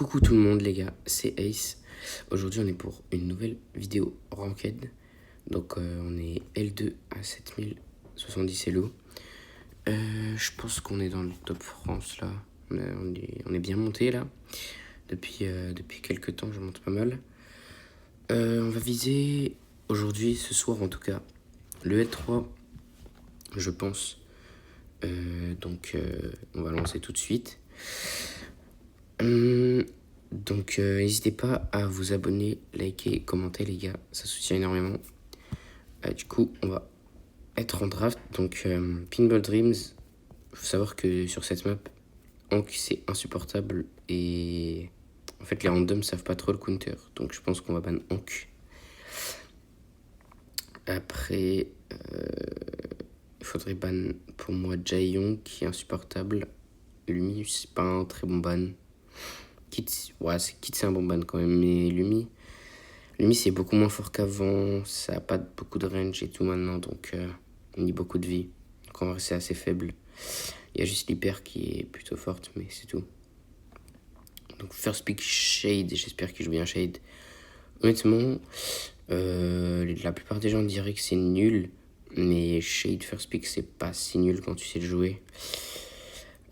Coucou tout le monde les gars, c'est Ace. Aujourd'hui on est pour une nouvelle vidéo Ranked. Donc on est L2 à 7070 Elo. Je pense qu'on est dans le top France là. On est bien monté là. Depuis quelques temps je monte pas mal. On va viser aujourd'hui, ce soir en tout cas, le L3 je pense. Donc on va lancer tout de suite. Donc n'hésitez pas à vous abonner, liker, commenter les gars, ça soutient énormément. Du coup on va être en draft. Donc Pinball Dreams, faut savoir que sur cette map Ankh c'est insupportable et en fait les randoms savent pas trop le counter, donc je pense qu'on va ban Ankh. Après il faudrait ban pour moi Jaeyoung qui est insupportable. Lumi c'est pas un très bon ban. Kit c'est un bon ban quand même, mais Lumi c'est beaucoup moins fort qu'avant, ça a pas beaucoup de range et tout maintenant, donc on a beaucoup de vie. Donc en vrai c'est assez faible. Il y a juste l'hyper qui est plutôt forte, mais c'est tout. Donc first pick Shade, j'espère qu'il joue bien Shade. Honnêtement, la plupart des gens diraient que c'est nul, mais Shade first pick c'est pas si nul quand tu sais le jouer.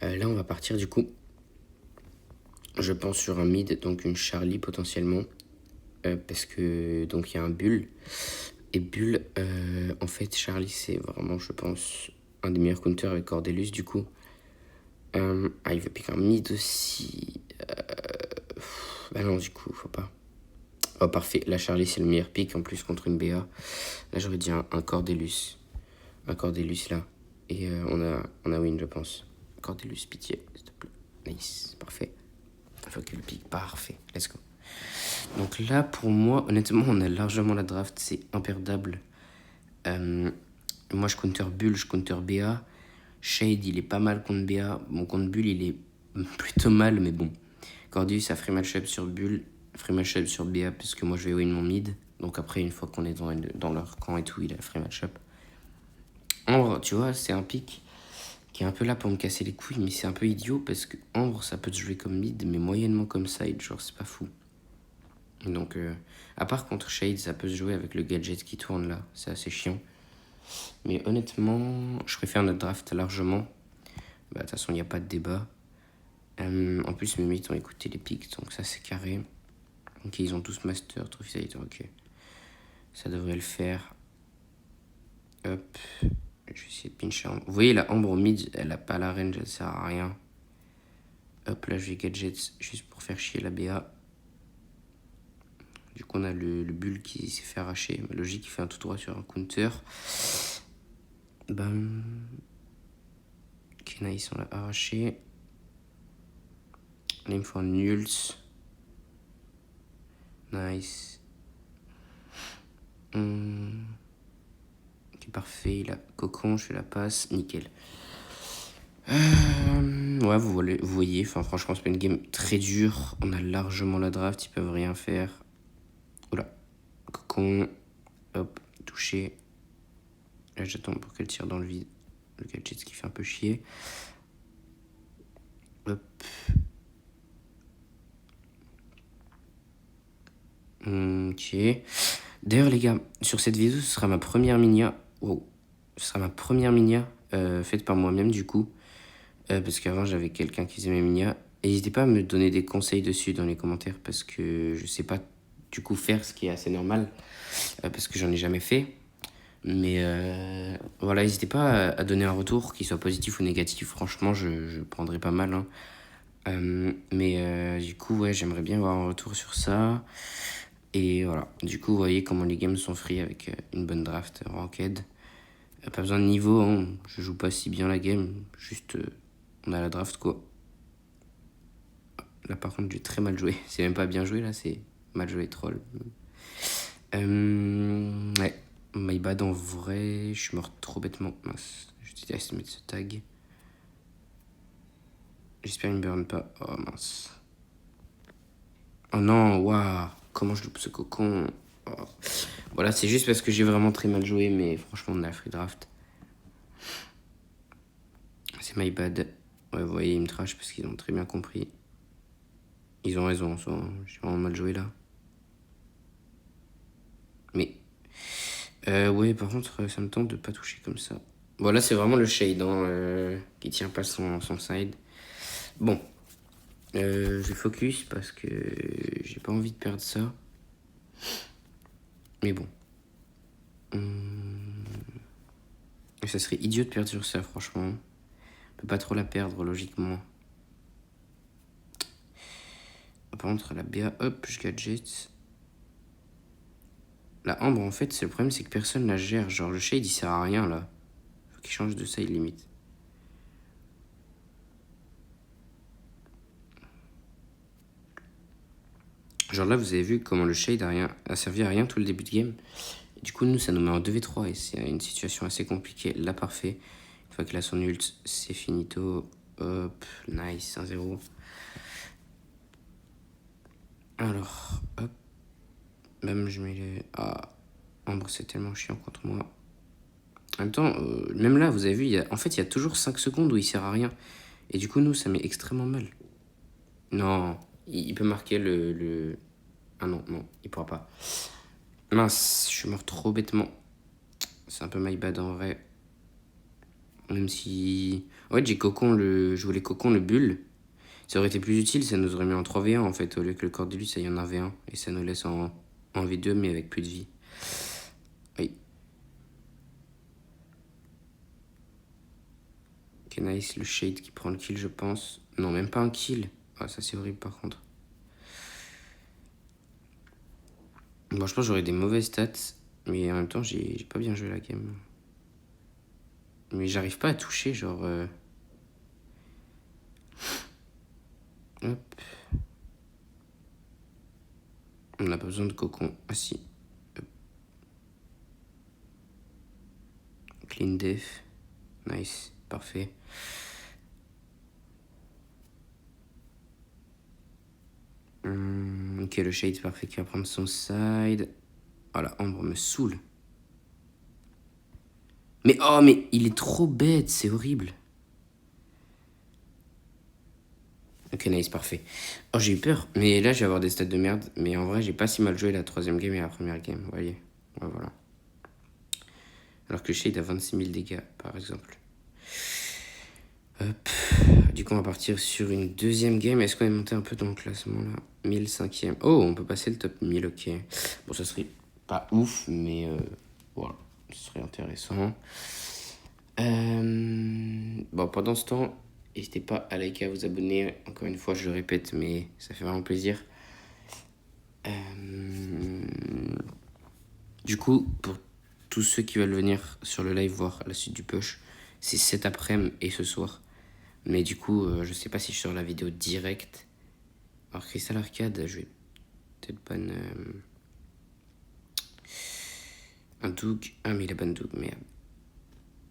Là on va partir du coup. Je pense sur un mid, donc une Charlie potentiellement. Parce que donc il y a un Bull. Et Bull, en fait, Charlie, c'est vraiment, je pense, un des meilleurs counters avec Cordelius du coup. Il va piquer un mid aussi. Bah non, du coup, faut pas. Oh, parfait. La Charlie, c'est le meilleur pick en plus contre une BA. Là, j'aurais dit un Cordelius. Un Cordelius là. Et on a win, je pense. Cordelius, pitié, s'il te plaît. Nice, parfait. Il faut que le pick, parfait. Let's go. Donc là, pour moi, honnêtement, on a largement la draft, c'est imperdable. Moi, je counter Bull, je counter BA. Shade, il est pas mal contre BA. Mon contre Bull, il est plutôt mal, mais bon. Cordius a free match-up sur Bull, free match-up sur BA, parce que moi, je vais win mon mid. Donc après, une fois qu'on est dans leur camp et tout, il a free match-up. Ambre, tu vois, c'est un pick qui est un peu là pour me casser les couilles, mais c'est un peu idiot, parce que Ambre, ça peut se jouer comme mid, mais moyennement comme side, genre, c'est pas fou. Donc, à part contre Shade, ça peut se jouer avec le gadget qui tourne là. C'est assez chiant. Mais honnêtement, je préfère notre draft largement. Bah, de toute façon, il n'y a pas de débat. En plus, mes mates ont écouté les pics, donc ça, c'est carré. Ok, ils ont tous master, trophy fighter, ok. Ça devrait le faire. Hop. Je vais essayer de pincher. Vous voyez, la Ambre mid, elle a pas la range, elle sert à rien. Hop, là, je vais gadget juste pour faire chier la BA. Du coup, on a le Bull qui s'est fait arracher. Logique, il fait un tout droit sur un counter. Bam. Ok, nice, on l'a arraché. Là, il me faut un nulls. Nice. Ok, parfait. Il a cocon, je fais la passe. Nickel. Ouais, vous voyez, enfin, franchement, c'est pas une game très dure. On a largement la draft, ils peuvent rien faire. Oula. Cocon. Hop, touché. Là, j'attends pour qu'elle tire dans le vide. Le gadget qui fait un peu chier. Hop. Ok. D'ailleurs, les gars, sur cette vidéo, ce sera ma première minia. Wow. Ce sera ma première minia faite par moi-même, du coup. Parce qu'avant, j'avais quelqu'un qui faisait mes minias. Et n'hésitez pas à me donner des conseils dessus dans les commentaires. Parce que je sais pas, du coup, faire ce qui est assez normal. Parce que j'en ai jamais fait. Mais voilà, n'hésitez pas à donner un retour, qu'il soit positif ou négatif. Franchement, je prendrai pas mal. Hein. Mais du coup, ouais, j'aimerais bien avoir un retour sur ça. Et voilà, du coup, vous voyez comment les games sont free avec une bonne draft ranked. Pas besoin de niveau, hein. Je joue pas si bien la game, juste on a la draft quoi. Là par contre, j'ai très mal joué. C'est même pas bien joué là, c'est mal joué troll. Ouais, my bad en vrai, je suis mort trop bêtement. Mince, je déteste mettre ce tag. J'espère qu'il me burn pas. Oh mince. Oh non, waouh, comment je loupe ce cocon. Oh. Voilà, c'est juste parce que j'ai vraiment très mal joué, mais franchement, on a la free draft. C'est my bad. Ouais, vous voyez, ils me trash parce qu'ils ont très bien compris. Ils ont raison en soi, hein. J'ai vraiment mal joué là. Mais. Ouais, par contre, ça me tente de pas toucher comme ça. Bon, là, c'est vraiment le shade hein, qui tient pas son side. Bon. Je focus parce que j'ai pas envie de perdre ça. Mais bon. Ça serait idiot de perdre sur ça, franchement. On peut pas trop la perdre, logiquement. Par contre, la BA, hop, je gadget. La Ambre, en fait, c'est le problème, c'est que personne la gère. Genre, le shade, il sert à rien, là. Faut qu'il change de side, limite. Genre là, vous avez vu comment le shade a servi à rien tout le début de game. Et du coup, nous, ça nous met en 2v3 et c'est une situation assez compliquée. Là, parfait. Une fois qu'il a son ult, c'est finito. Hop, nice, 1-0. Alors, hop. Même je mets les... Ah, Ambre, c'est tellement chiant contre moi. En même temps, même là, vous avez vu, en fait, il y a toujours 5 secondes où il sert à rien. Et du coup, nous, ça met extrêmement mal. Non, il peut marquer le... Ah non, non, il pourra pas. Mince, je suis mort trop bêtement. C'est un peu my bad en vrai. Même si... Ouais, j'ai Cocon le... Je voulais Cocon le bulle. Ça aurait été plus utile, ça nous aurait mis en 3v1 en fait. Au lieu que le Cordélis, ça y en avait un. Et ça nous laisse en V2 mais avec plus de vie. Oui. Ok, nice, le Shade qui prend le kill, je pense. Non, même pas un kill. Ah, ça c'est horrible par contre. Bon, je pense que j'aurais des mauvaises stats. Mais en même temps, j'ai pas bien joué la game. Mais j'arrive pas à toucher, genre... Hop. On n'a pas besoin de Cocon. Ah si. Hop. Clean def. Nice. Parfait. Ok, le shade parfait qui va prendre son side. Oh la Ambre me saoule. Mais oh, mais il est trop bête, c'est horrible. Ok, nice, parfait. Oh, j'ai eu peur. Mais là, je vais avoir des stats de merde. Mais en vrai, j'ai pas si mal joué la troisième game et la première game. Vous voyez. Ouais, voilà. Alors que le shade a 26 000 dégâts, par exemple. Hop. Du coup, on va partir sur une deuxième game. Est-ce qu'on est monté un peu dans le classement là 1005e. Oh, on peut passer le top 1000, ok. Bon, ça serait pas ouf, mais voilà. Ce serait intéressant. Bon, pendant ce temps, n'hésitez pas à liker, à vous abonner. Encore une fois, je le répète, mais ça fait vraiment plaisir. Du coup, pour tous ceux qui veulent venir sur le live voir la suite du push, c'est cet après-midi et ce soir. Mais du coup, je sais pas si je sors la vidéo directe. Alors, Crystal Arcade, je vais peut-être ban un Doug. Ah, mais il a ban Doug, merde.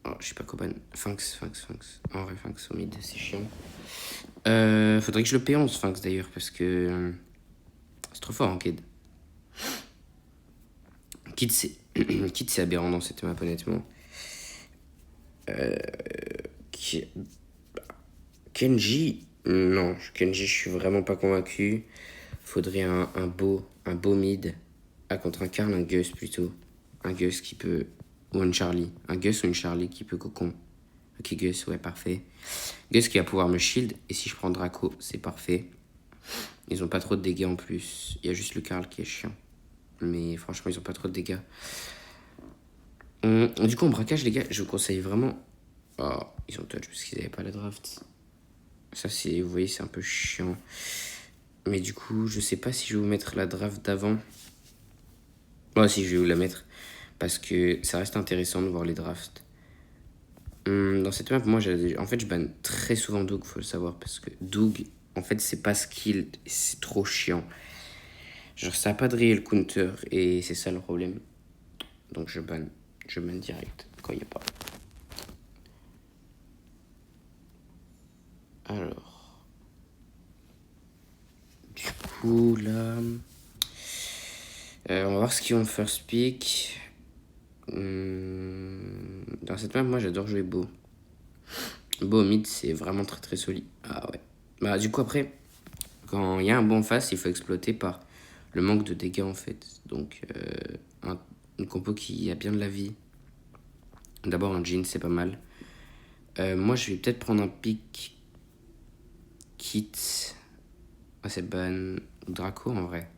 Oh, je sais pas quoi ban. Sphinx. En vrai, Sphinx au mid, c'est chiant. Faudrait que je le P11, Sphinx d'ailleurs, parce que c'est trop fort en Kid. Kid, c'est aberrant dans cette map, honnêtement. Kenji, non, Kenji, je suis vraiment pas convaincu. Faudrait un beau mid. Ah, contre un Karl, un Gus plutôt. Un Gus qui peut. Ou un Charlie. Un Gus ou une Charlie qui peut Cocon. Ok, Gus, ouais, parfait. Gus qui va pouvoir me shield. Et si je prends Draco, c'est parfait. Ils ont pas trop de dégâts en plus. Il y a juste le Karl qui est chiant. Mais franchement, ils ont pas trop de dégâts. Du coup, en braquage, les gars, je vous conseille vraiment. Oh, ils ont touch parce qu'ils avaient pas la draft. Ça, c'est, vous voyez, c'est un peu chiant. Mais du coup, je sais pas si je vais vous mettre la draft d'avant. Moi, si je vais vous la mettre. Parce que ça reste intéressant de voir les drafts. Dans cette map, moi, en fait, je banne très souvent Doug, faut le savoir. Parce que Doug, en fait, c'est pas skill. C'est trop chiant. Genre, ça a pas de réel counter. Et c'est ça le problème. Donc, je banne. Je banne direct quand il n'y a pas. Alors. Du coup, là. On va voir ce qu'ils ont first pick. Dans cette map, moi j'adore jouer Beau. Beau au mid, c'est vraiment très très solide. Ah ouais. Bah, du coup, après, Quand il y a un bon face, il faut exploiter par le manque de dégâts en fait. Donc une compo qui a bien de la vie. D'abord un Jhin, c'est pas mal. Moi je vais peut-être prendre un pick Kit. Ah, c'est ban. Draco en vrai.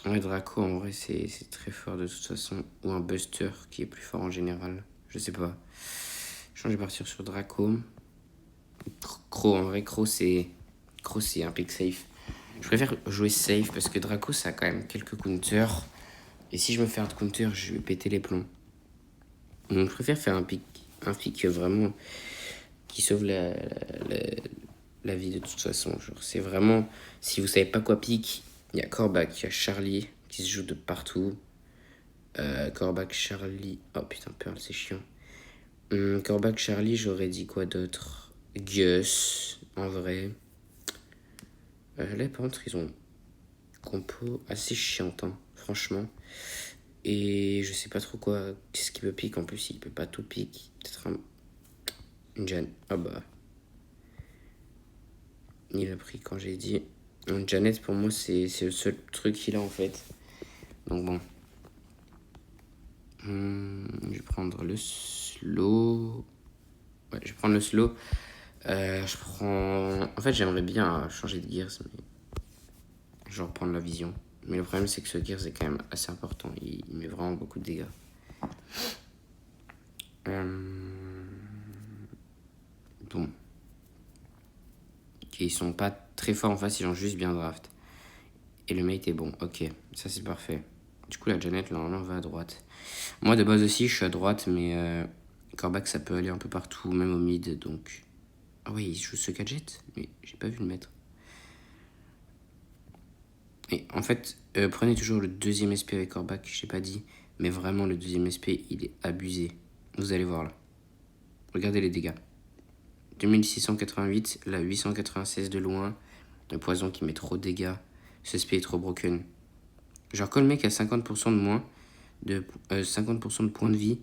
Ouais, Draco en vrai c'est très fort de toute façon. Ou un Buster qui est plus fort en général. Je sais pas. Je vais partir sur Draco. Crow en vrai, Crow c'est un pick safe. Je préfère jouer safe parce que Draco ça a quand même quelques counters. Et si je me fais un counter, je vais péter les plombs. Donc je préfère faire un pick vraiment qui sauve la vie de toute façon. C'est vraiment, si vous savez pas quoi pick, il y a Corbac, il y a Charlie qui se joue de partout. Corbac, Charlie, oh putain, Pearl, c'est chiant. Corbac, Charlie, j'aurais dit quoi d'autre? Gus, en vrai. Là, par contre, ils ont compo assez chiante, hein, franchement. Et je sais pas trop quoi, qu'est-ce qu'il peut pique. En plus, il peut pas tout pique. Peut-être une Jan. Ah bah. Il a pris quand j'ai dit. Une Janet, pour moi, c'est le seul truc qu'il a en fait. Donc bon. Je vais prendre le slow. Ouais, je vais prendre le slow. Je prends. En fait, j'aimerais bien changer de gears, mais. Je vais reprendre la vision. Mais le problème, c'est que ce gears est quand même assez important. Il met vraiment beaucoup de dégâts. Bon. Okay, ils sont pas très forts en face, ils ont juste bien draft. Et le mate est bon, ok, ça c'est parfait. Du coup, la Janet, là, on va à droite. Moi, de base aussi, je suis à droite, mais Corbac, ça peut aller un peu partout, même au mid, donc. Ah ouais, il joue ce gadget, mais j'ai pas vu le mettre. Et en fait, prenez toujours le deuxième SP avec Corbac, j'ai pas dit, mais vraiment, le deuxième SP, il est abusé. Vous allez voir là. Regardez les dégâts. 2688, là 896 de loin. Le poison qui met trop de dégâts. Ce SP est trop broken. Genre quand le mec a 50% de moins, 50% de points de vie,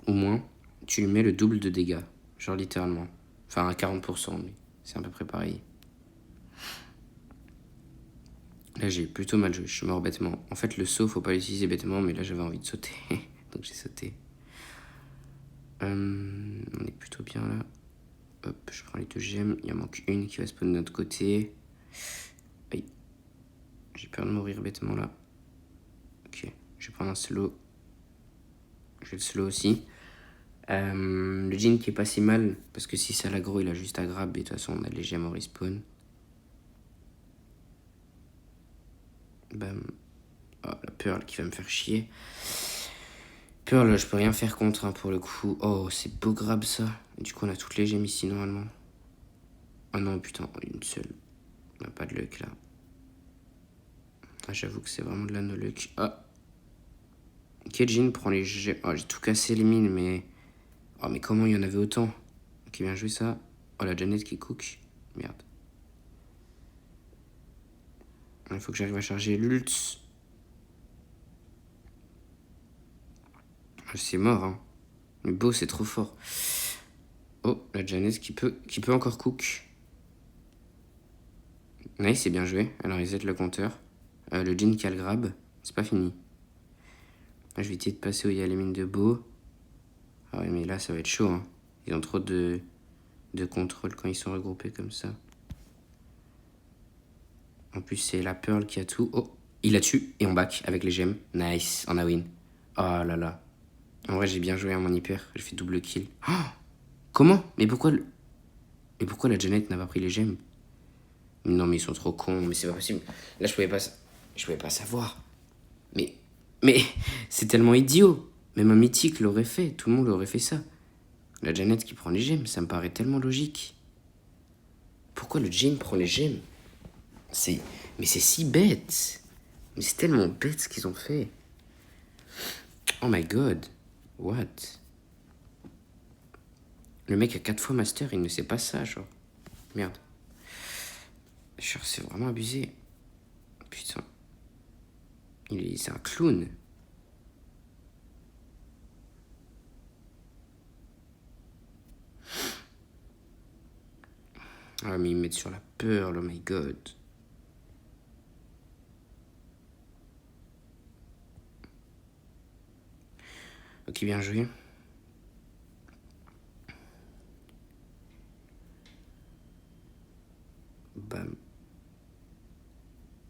ou moins, tu lui mets le double de dégâts. Genre littéralement. Enfin à 40%, mais c'est à peu près pareil. Là j'ai plutôt mal joué, je suis mort bêtement. En fait le saut faut pas l'utiliser bêtement, mais là j'avais envie de sauter. Donc j'ai sauté. On est plutôt bien là. Hop, je prends les 2 gemmes. Il en manque une qui va spawn de notre côté. Aïe. J'ai peur de mourir bêtement là. Ok, je vais prendre un slow. Je vais le slow aussi. Le Jhin qui est pas si mal, parce que si ça l'aggro, il a juste à grab, et de toute façon, on a les gemmes au respawn. Bam. Oh, la Pearl qui va me faire chier. Pearl, je peux rien faire contre, hein, pour le coup. Oh, c'est beau grab ça. Du coup, on a toutes les gemmes ici normalement. Oh non, putain, une seule. On a pas de luck là. Ah, j'avoue que c'est vraiment de la no luck. Ah. Ok, Jhin prend les gemmes. Oh, j'ai tout cassé les mines, mais. Oh, mais comment il y en avait autant? Ok, bien joué ça. Oh, la Janet qui cook. Merde. Il faut que j'arrive à charger l'ult. C'est mort, hein. Mais beau, c'est trop fort. Oh, la Janet qui peut encore cook. Nice, c'est bien joué. Alors, reset le compteur. Le Jhin qui a le grab. C'est pas fini. Là, je vais essayer de passer où il y a les mines de beau. Ah ouais, mais là, ça va être chaud, hein. Ils ont trop de contrôle quand ils sont regroupés comme ça. En plus, c'est la Pearl qui a tout. Oh, il a tué et on back avec les gemmes. Nice, on a win. Oh là là. En vrai, j'ai bien joué à mon hyper. J'ai fait double kill. Oh, comment? Mais pourquoi la Janet n'a pas pris les gemmes? Non, mais ils sont trop cons. Mais c'est pas possible. Là, je pouvais pas savoir. Mais c'est tellement idiot. Même un mythique l'aurait fait. Tout le monde aurait fait ça. La Janet qui prend les gemmes, ça me paraît tellement logique. Pourquoi le Jhin prend les gemmes? Mais c'est si bête. Mais c'est tellement bête ce qu'ils ont fait. Oh my god. What? Le mec a 4 fois master, il ne sait pas ça, genre. Merde. Genre, c'est vraiment abusé. Putain. C'est un clown. Ah, mais ils me mettent sur la Pearl, oh my god. Ok, bien joué. Bam.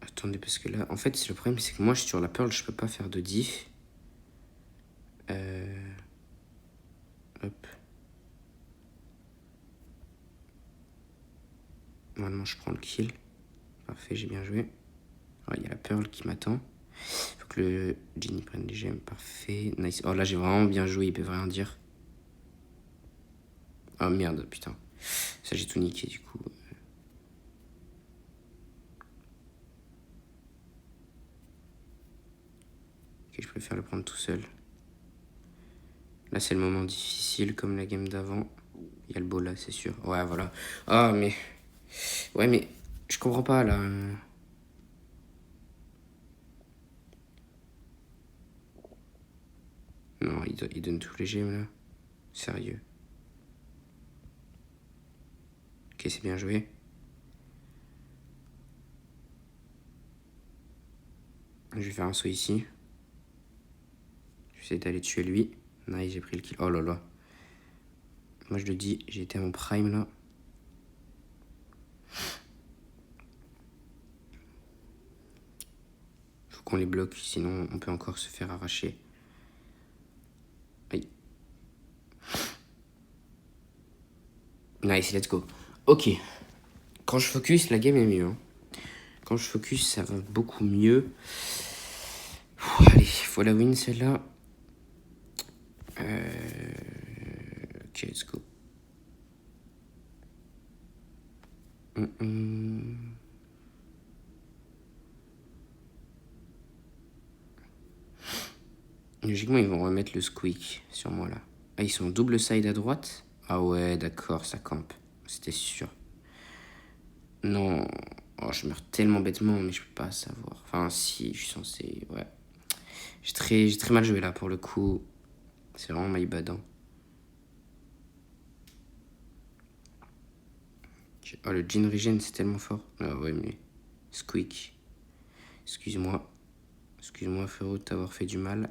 Attendez, parce que là, en fait, le problème, c'est que moi, je suis sur la Pearl, je peux pas faire de diff. Hop. Maintenant, je prends le kill. Parfait, j'ai bien joué. Il y a la Pearl qui m'attend. Faut que le Genie prenne les gemmes. Parfait. Nice. Oh, là, j'ai vraiment bien joué. Il peut rien dire. Oh, merde, putain. Ça, j'ai tout niqué, du coup. Ok, je préfère le prendre tout seul. Là, c'est le moment difficile, comme la game d'avant. Il y a le beau là, c'est sûr. Ouais, voilà. Ah, mais... Ouais, mais... Je comprends pas, là. Non, il donne tous les gemmes, là. Sérieux. Ok, c'est bien joué. Je vais faire un saut ici. Je vais essayer d'aller tuer lui. Nice, j'ai pris le kill. Oh là là. Moi, je le dis, j'ai été à mon prime, là. Faut qu'on les bloque, sinon on peut encore se faire arracher. Aïe. Nice, let's go. Ok. Quand je focus, la game est mieux. Hein. Quand je focus, ça va beaucoup mieux. Allez, faut la win celle-là. Ok, let's go. Logiquement, ils vont remettre le squeak sur moi là. Ah, ils sont double side à droite? Ah ouais, d'accord, ça campe. C'était sûr. Non. Oh, je meurs tellement bêtement, mais je peux pas savoir. Enfin, si, je suis censé. Ouais. J'ai très mal joué là pour le coup. C'est vraiment my bad. Hein. Oh, le Jin Regen, c'est tellement fort. Ah ouais, mais. Squeak. Excuse-moi. Excuse-moi, frérot, de t'avoir fait du mal.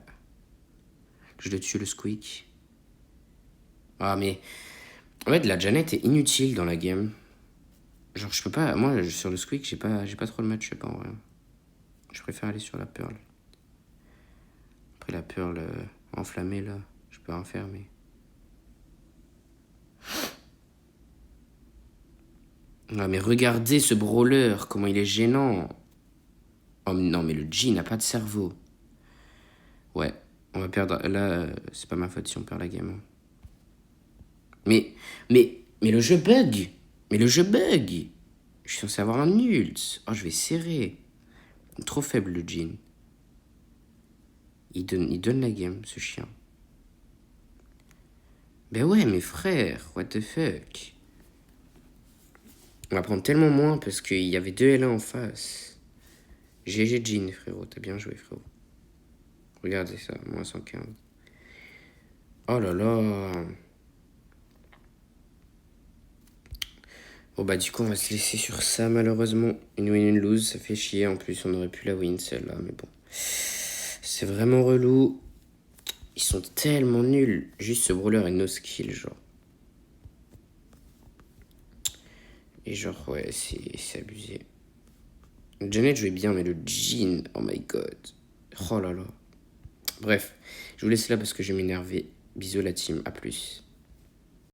Je le tue, le Squeak. Ah, mais. En fait, la Janet est inutile dans la game. Genre, je peux pas. Moi, sur le Squeak, j'ai pas trop le match, je sais pas en vrai. Je préfère aller sur la Pearl. Après, la Pearl enflammée, là, je peux rien faire, mais. Ah, mais regardez ce brawler, comment il est gênant. Oh non, mais le G n'a pas de cerveau. Ouais, on va perdre. Là, c'est pas ma faute si on perd la game. Hein. Mais le jeu bug. Mais le jeu bug. Je suis censé avoir un nul. Oh, je vais serrer. Trop faible le Jin. Il donne la game, ce chien. Ben ouais, mes frères, what the fuck. On va prendre tellement moins parce qu'il y avait 2 L1 en face. GG Jin, frérot, t'as bien joué, frérot. Regardez ça, moins 115. Oh là là. Bon bah du coup on va se laisser sur ça malheureusement. Une win, une lose, ça fait chier. En plus on aurait pu la win celle-là, mais bon. C'est vraiment relou. Ils sont tellement nuls. Juste ce brawler est no skill genre. Et genre ouais c'est abusé. Janet jouait bien mais le Jin, oh my god. Oh là là. Bref, je vous laisse là parce que je vais m'énerver. Bisous la team, à plus.